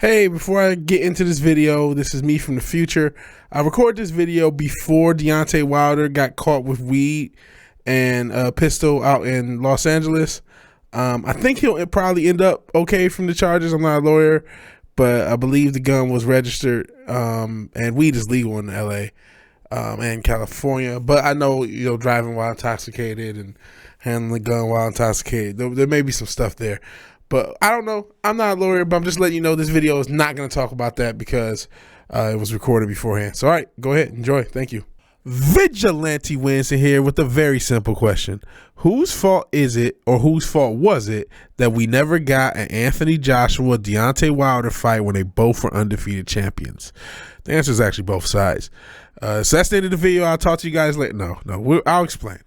Hey, before I get into this video, this is me from the future. I recorded this video before Deontay Wilder got caught with weed and a pistol out in Los Angeles. I think he'll probably end up okay from the charges. I'm not a lawyer, but I believe the gun was registered, and weed is legal in LA and California. But I know, driving while intoxicated and handling a gun while intoxicated, there may be some stuff there. But I don't know. I'm not a lawyer, but I'm just letting you know this video is not going to talk about that because it was recorded beforehand. So, all right, go ahead. Enjoy. Thank you. VigilanteWilliamson here with a very simple question. Whose fault is it, or whose fault was it, that we never got an Anthony Joshua-Deontay Wilder fight when they both were undefeated champions? The answer is actually both sides. So that's the end of the video. I'll talk to you guys later. I'll explain.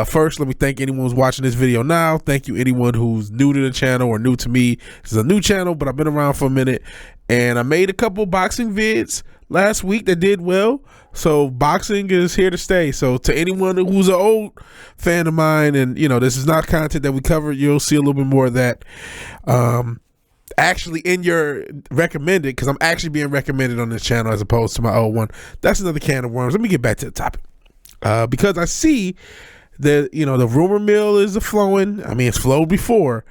First, let me thank anyone who's watching this video now. Thank you anyone who's new to the channel or new to me. This is a new channel, but I've been around for a minute, and I made a couple boxing vids last week that did well. So boxing is here to stay. So to anyone who's an old fan of mine, and this is not content that we cover, you'll see a little bit more of that. Actually in your recommended, because I'm actually being recommended on this channel as opposed to my old one. That's another can of worms. Let me get back to the topic, because I see that the rumor mill is flowing. I mean, it's flowed before,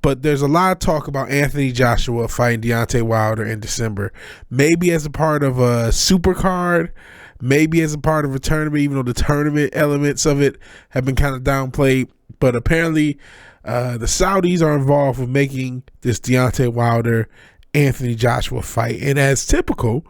but there's a lot of talk about Anthony Joshua fighting Deontay Wilder in December, maybe as a part of a super card, maybe as a part of a tournament, even though the tournament elements of it have been kind of downplayed. But apparently the Saudis are involved with making this Deontay Wilder Anthony Joshua fight, and as typical,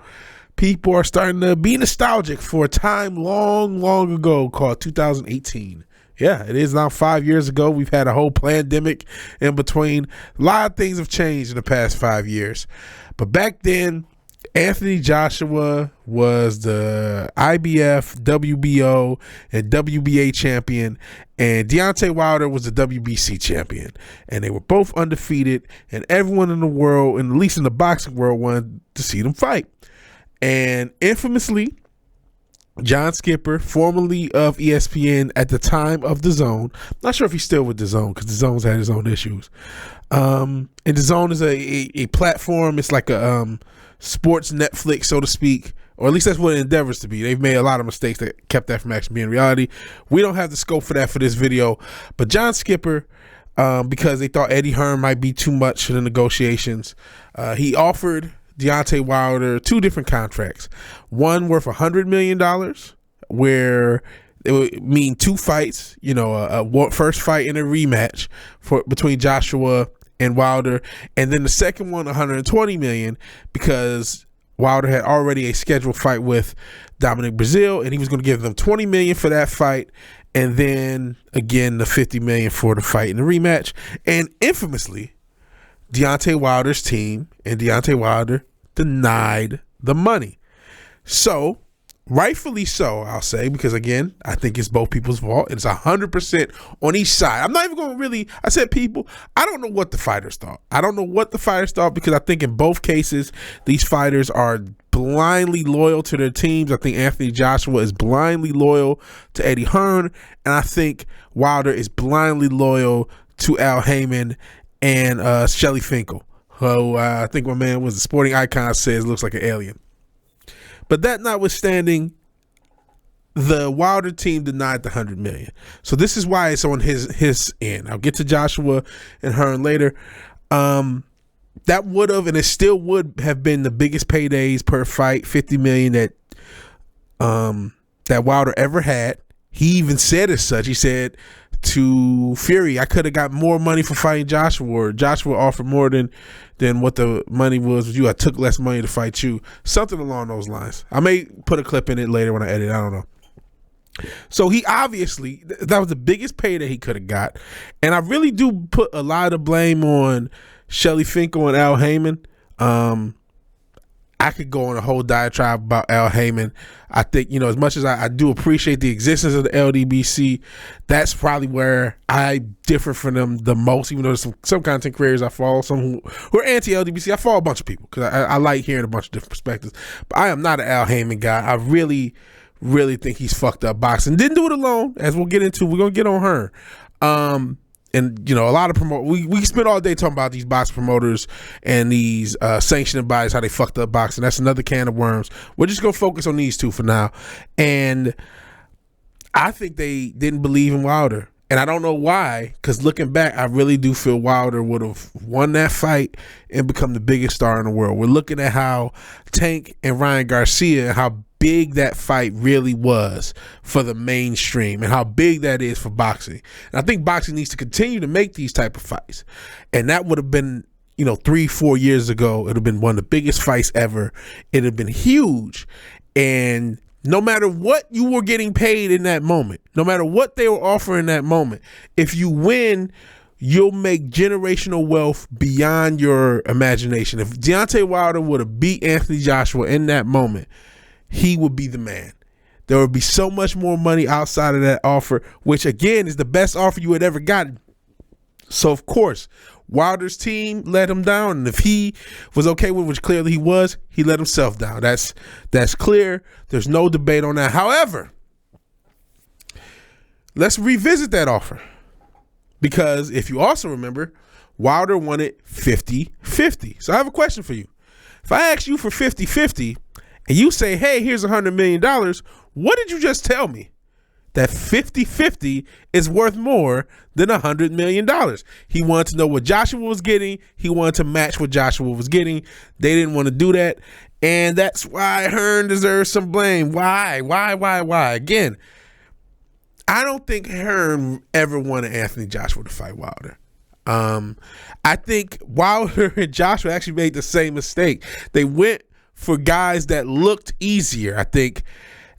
people are starting to be nostalgic for a time long ago called 2018. Yeah, it is now 5 years ago. We've had a whole pandemic in between. A lot of things have changed in the past 5 years, but back then, Anthony Joshua was the IBF, WBO, and WBA champion, and Deontay Wilder was the WBC champion, and they were both undefeated, and everyone in the world, and at least in the boxing world, wanted to see them fight. And infamously, John Skipper, formerly of ESPN at the time of DAZN, not sure if he's still with DAZN because DAZN's had his own issues. And DAZN is a platform. It's like a sports Netflix, so to speak, or at least that's what it endeavors to be. They've made a lot of mistakes that kept that from actually being reality. We don't have the scope for that for this video, but John Skipper, because they thought Eddie Hearn might be too much in the negotiations, he offered Deontay Wilder two different contracts, one worth $100 million, where it would mean two fights, a first fight and a rematch between Joshua and Wilder, and then the second one $120 million, because Wilder had already a scheduled fight with Dominic Brazil, and he was going to give them $20 million for that fight, and then again the $50 million for the fight and the rematch. And infamously, Deontay Wilder's team and Deontay Wilder denied the money. So rightfully so, I'll say, because again, I think it's both people's fault. It's 100% on each side. I'm not even going to really, I said people, I don't know what the fighters thought. Because I think in both cases, these fighters are blindly loyal to their teams. I think Anthony Joshua is blindly loyal to Eddie Hearn, and I think Wilder is blindly loyal to Al Heyman and Shelly Finkel, who I think my man was the sporting icon says looks like an alien. But that notwithstanding, the Wilder team denied the $100 million. So this is why it's on his end. I'll get to Joshua and Hearn later. That would have, and it still would have been, the biggest paydays per fight, $50 million that Wilder ever had. He even said as such. He said to Fury, I could have got more money for fighting Joshua, or Joshua offered more than what the money was with you. I took less money to fight you. Something along those lines. I may put a clip in it later when I edit. I don't know. So he obviously, that was the biggest pay that he could have got. And I really do put a lot of blame on Shelly Finkel and Al Heyman. I could go on a whole diatribe about Al Heyman. I think, as much as I do appreciate the existence of the LDBC, that's probably where I differ from them the most, even though there's some content creators I follow, some who are anti-LDBC. I follow a bunch of people because I like hearing a bunch of different perspectives. But I am not an Al Heyman guy. I really think he's fucked up boxing. Didn't do it alone, as we'll get into. We're going to get on her. and a lot of we spent all day talking about these box promoters and these sanctioning bodies, how they fucked up boxing. That's another can of worms. We're just gonna focus on these two for now. And I think they didn't believe in Wilder, and I don't know why, because looking back, I really do feel Wilder would have won that fight and become the biggest star in the world. We're looking at how Tank and Ryan Garcia, how big that fight really was for the mainstream and how big that is for boxing. And I think boxing needs to continue to make these type of fights. And that would have been, 3-4 years ago, it would have been one of the biggest fights ever. It would have been huge. And no matter what you were getting paid in that moment, no matter what they were offering in that moment, if you win, you'll make generational wealth beyond your imagination. If Deontay Wilder would have beat Anthony Joshua in that moment, he would be the man. There would be so much more money outside of that offer, which again is the best offer you had ever gotten. So of course, Wilder's team let him down, and if he was okay with it, which clearly he was, he let himself down. That's clear. There's no debate on that. However, let's revisit that offer, because if you also remember, Wilder wanted 50-50. So I have a question for you. If I ask you for 50-50 and you say, hey, here's $100 million, what did you just tell me? That 50-50 is worth more than $100 million. He wanted to know what Joshua was getting. He wanted to match what Joshua was getting. They didn't want to do that. And that's why Hearn deserves some blame. Why? Again, I don't think Hearn ever wanted Anthony Joshua to fight Wilder. I think Wilder and Joshua actually made the same mistake. They went for guys that looked easier. I think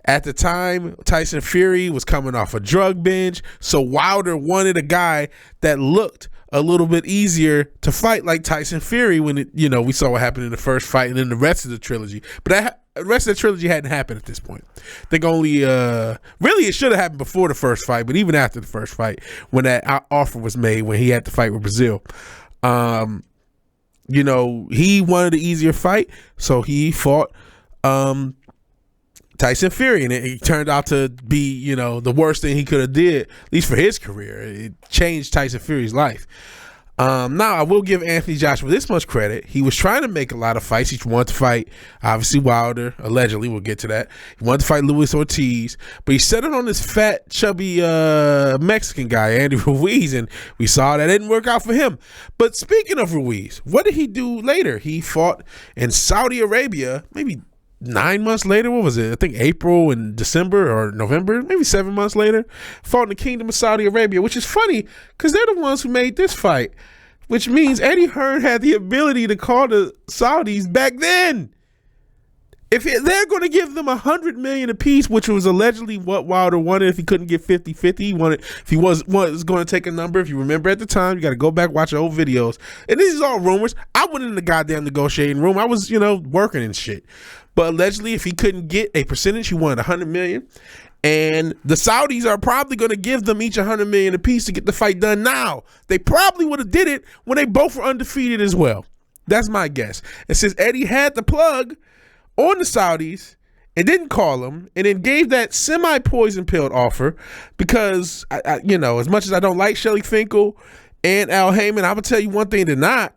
at the time, Tyson Fury was coming off a drug binge, so Wilder wanted a guy that looked a little bit easier to fight, like Tyson Fury, when we saw what happened in the first fight and then the rest of the trilogy. But the rest of the trilogy hadn't happened at this point. I think only really it should have happened before the first fight, but even after the first fight, when that offer was made, when he had to fight with Brazil. He wanted an easier fight, so he fought Tyson Fury, and it turned out to be, the worst thing he could have did, at least for his career. It changed Tyson Fury's life. Now, I will give Anthony Joshua this much credit. He was trying to make a lot of fights. He wanted to fight, obviously, Wilder, allegedly. We'll get to that. He wanted to fight Luis Ortiz, but he set it on this fat, chubby Mexican guy, Andy Ruiz, and we saw that didn't work out for him. But speaking of Ruiz, what did he do later? He fought in Saudi Arabia, maybe 9 months later. What was it? I think April and December or November, maybe 7 months later, fought in the Kingdom of Saudi Arabia, which is funny because they're the ones who made this fight, which means Eddie Hearn had the ability to call the Saudis back then. If they're going to give them $100 million apiece, which was allegedly what Wilder wanted, if he couldn't get 50-50, he wanted, if he was going to take a number, if you remember at the time, you got to go back, watch the old videos. And this is all rumors. I went in the goddamn negotiating room. I was, working and shit. But allegedly, if he couldn't get a percentage, he wanted $100 million. And the Saudis are probably going to give them each $100 million apiece to get the fight done now. They probably would have did it when they both were undefeated as well. That's my guess. And since Eddie had the plug on the Saudis and didn't call them, and then gave that semi-poison pilled offer, because as much as I don't like Shelly Finkel and Al Heyman, I'm gonna tell you one thing: they're not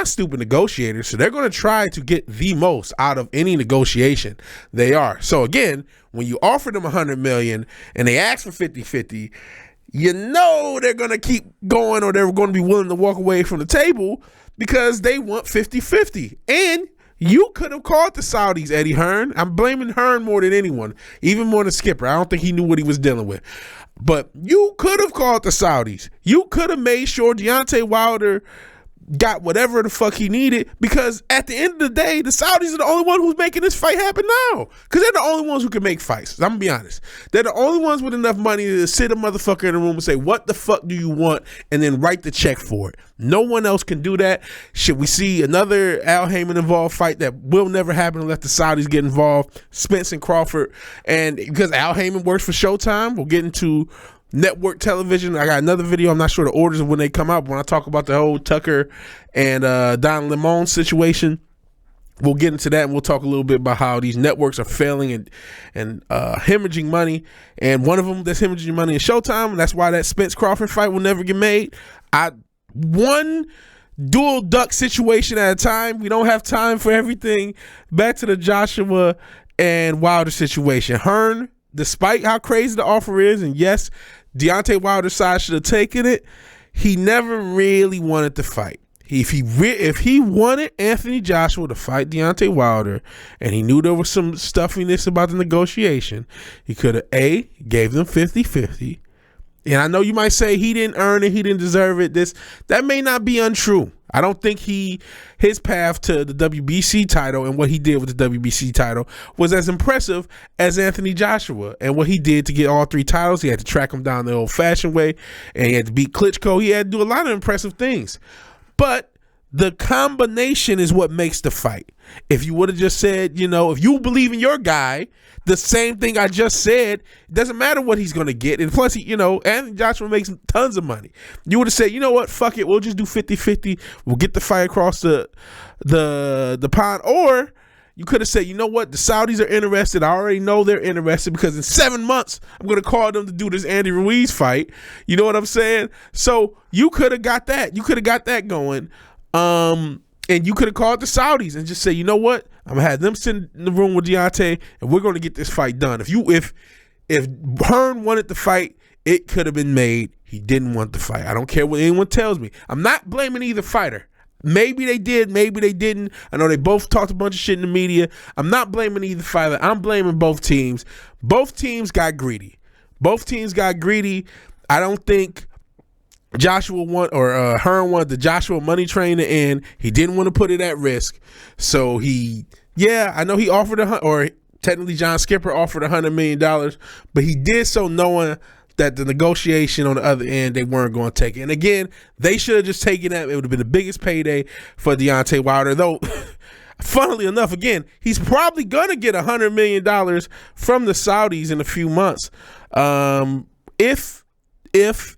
stupid negotiators, so they're going to try to get the most out of any negotiation. They are. So again, when you offer them $100 million and they ask for 50-50, they're going to keep going, or they're going to be willing to walk away from the table because they want 50-50. And you could have called the Saudis, Eddie Hearn. I'm blaming Hearn more than anyone, even more than Skipper. I don't think he knew what he was dealing with. But you could have called the Saudis. You could have made sure Deontay Wilder got whatever the fuck he needed, because at the end of the day, the Saudis are the only one who's making this fight happen now, because they're the only ones who can make fights. I'm gonna be honest. They're the only ones with enough money to sit a motherfucker in the room and say, what the fuck do you want, and then write the check for it. No one else can do that. Should we see another Al Heyman involved fight that will never happen unless the Saudis get involved? Spence and Crawford. And because Al Heyman works for Showtime, we'll get into network television. I got another video. I'm not sure the orders of when they come out, but when I talk about the whole Tucker and Don Lemon situation, We'll get into that, and we'll talk a little bit about how these networks are failing and hemorrhaging money. And one of them that's hemorrhaging money is Showtime, and that's why that Spence Crawford fight will never get made. One dual duck situation at a time. We don't have time for everything. Back to the Joshua and Wilder situation. Hearn, despite how crazy the offer is, and yes, Deontay Wilder's side should have taken it, he never really wanted to fight. If he wanted Anthony Joshua to fight Deontay Wilder, and he knew there was some stuffiness about the negotiation, he could have gave them 50-50. And I know you might say he didn't earn it, he didn't deserve it. That may not be untrue. I don't think his path to the WBC title and what he did with the WBC title was as impressive as Anthony Joshua. And what he did to get all 3 titles, he had to track him down the old-fashioned way, and he had to beat Klitschko. He had to do a lot of impressive things. But the combination is what makes the fight. If you would have just said, if you believe in your guy, the same thing I just said, it doesn't matter what he's going to get. And plus, Anthony Joshua makes tons of money. You would have said, you know what, fuck it, we'll just do 50-50. We'll get the fight across the pond. Or you could have said, you know what, the Saudis are interested. I already know they're interested because in 7 months, I'm going to call them to do this Andy Ruiz fight. You know what I'm saying? So you could have got that. You could have got that going. And you could have called the Saudis and just say, you know what, I'm going to have them sit in the room with Deontay, and we're going to get this fight done. If Hearn wanted the fight, it could have been made. He didn't want the fight. I don't care what anyone tells me. I'm not blaming either fighter. Maybe they did, maybe they didn't. I know they both talked a bunch of shit in the media. I'm not blaming either fighter. I'm blaming both teams. Both teams got greedy. I don't think Joshua Hearn wanted the Joshua money train to end. He didn't want to put it at risk. So I know he offered technically John Skipper offered $100 million, but he did so knowing that the negotiation on the other end, they weren't going to take it. And again, they should have just taken that. It would have been the biggest payday for Deontay Wilder, though. Funnily enough, again, he's probably going to get $100 million from the Saudis in a few months. If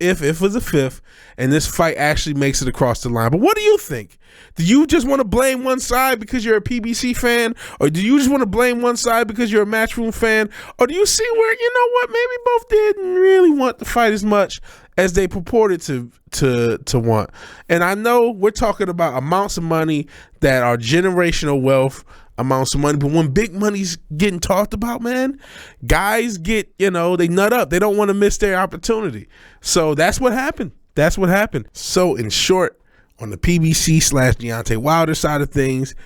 it was a fifth and this fight actually makes it across the line. But what do you think? Do you just want to blame one side because you're a PBC fan? Or do you just want to blame one side because you're a Matchroom fan? Or do you see where, you know what, maybe both didn't really want the fight as much as they purported to want? And I know we're talking about amounts of money that are generational wealth, amounts of money, but when big money's getting talked about, man, guys get, they nut up. They don't want to miss their opportunity. So that's what happened. So in short, on the PBC/Deontay Wilder side of things,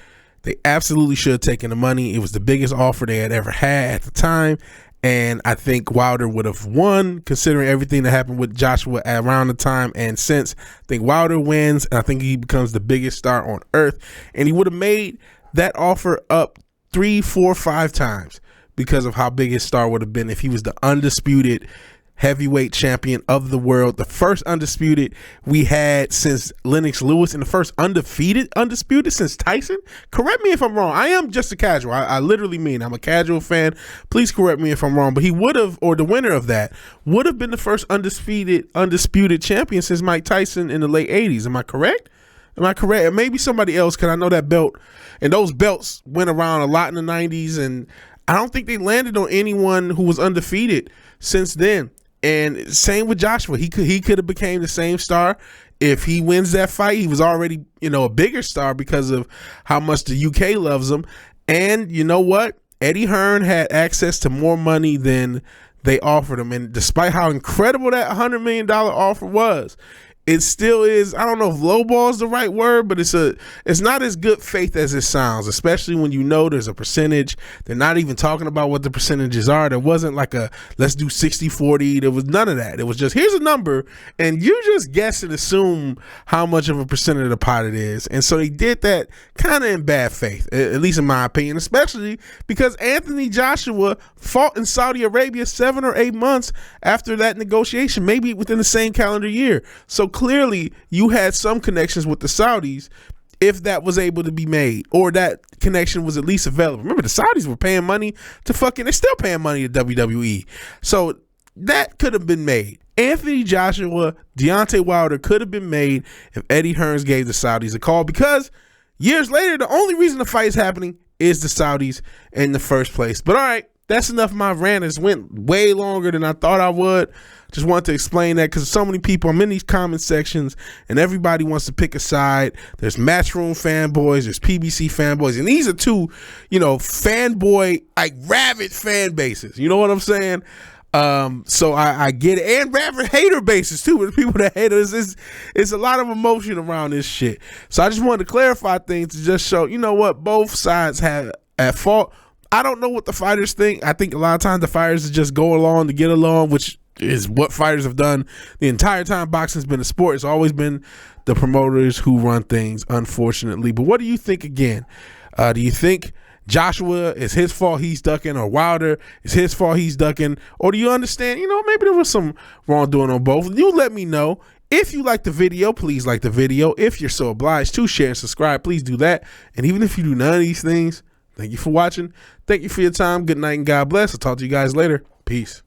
they absolutely should have taken the money. It was the biggest offer they had ever had at the time. And I think Wilder would have won, considering everything that happened with Joshua around the time and since. I think Wilder wins, and I think he becomes the biggest star on earth. And he would have made that offer up 3, 4, 5 times because of how big his star would have been if he was the undisputed heavyweight champion of the world, the first undisputed we had since Lennox Lewis, and the first undisputed since Tyson. Correct me if I'm wrong. I am just a casual. I literally mean I'm a casual fan. Please correct me if I'm wrong. But he would have, or the winner of that, would have been the first undisputed champion since Mike Tyson in the late 80s. Am I correct? And maybe somebody else, because I know that belt and those belts went around a lot in the 90s, and I don't think they landed on anyone who was undefeated since then. And same with Joshua. He could have became the same star if he wins that fight. He was already, a bigger star because of how much the UK loves him. And you know what? Eddie Hearn had access to more money than they offered him. And despite how incredible that $100 million offer was, it still is, I don't know if lowball is the right word, but it's not as good faith as it sounds, especially when there's a percentage. They're not even talking about what the percentages are. There wasn't like a, let's do 60-40. There was none of that. It was just, here's a number, and you just guess and assume how much of a percentage of the pot it is. And so they did that kind of in bad faith, at least in my opinion, especially because Anthony Joshua fought in Saudi Arabia 7 or 8 months after that negotiation, maybe within the same calendar year. So clearly you had some connections with the Saudis if that was able to be made, or that connection was at least available. Remember, the Saudis were paying money to they're still paying money to WWE. So that could have been made. Anthony Joshua, Deontay Wilder could have been made if Eddie Hearns gave the Saudis a call, because years later, the only reason the fight is happening is the Saudis in the first place. But all right, that's enough of my rant. It's went way longer than I thought I would. Just wanted to explain that because so many people, I'm in these comment sections and everybody wants to pick a side. There's Matchroom fanboys, there's PBC fanboys, and these are two, fanboy, like rabid fan bases. You know what I'm saying? So I get it, and rabid hater bases too. With people that hate us, it's a lot of emotion around this shit. So I just wanted to clarify things to just show, what both sides have at fault. I don't know what the fighters think. I think a lot of times the fighters just go along to get along, which is what fighters have done the entire time boxing's been a sport. It's always been the promoters who run things, unfortunately. But what do you think again? Do you think Joshua is his fault he's ducking, or Wilder is his fault he's ducking? Or do you understand, maybe there was some wrongdoing on both? You let me know. If you like the video, please like the video. If you're so obliged to share and subscribe, please do that. And even if you do none of these things, thank you for watching. Thank you for your time. Good night and God bless. I'll talk to you guys later. Peace.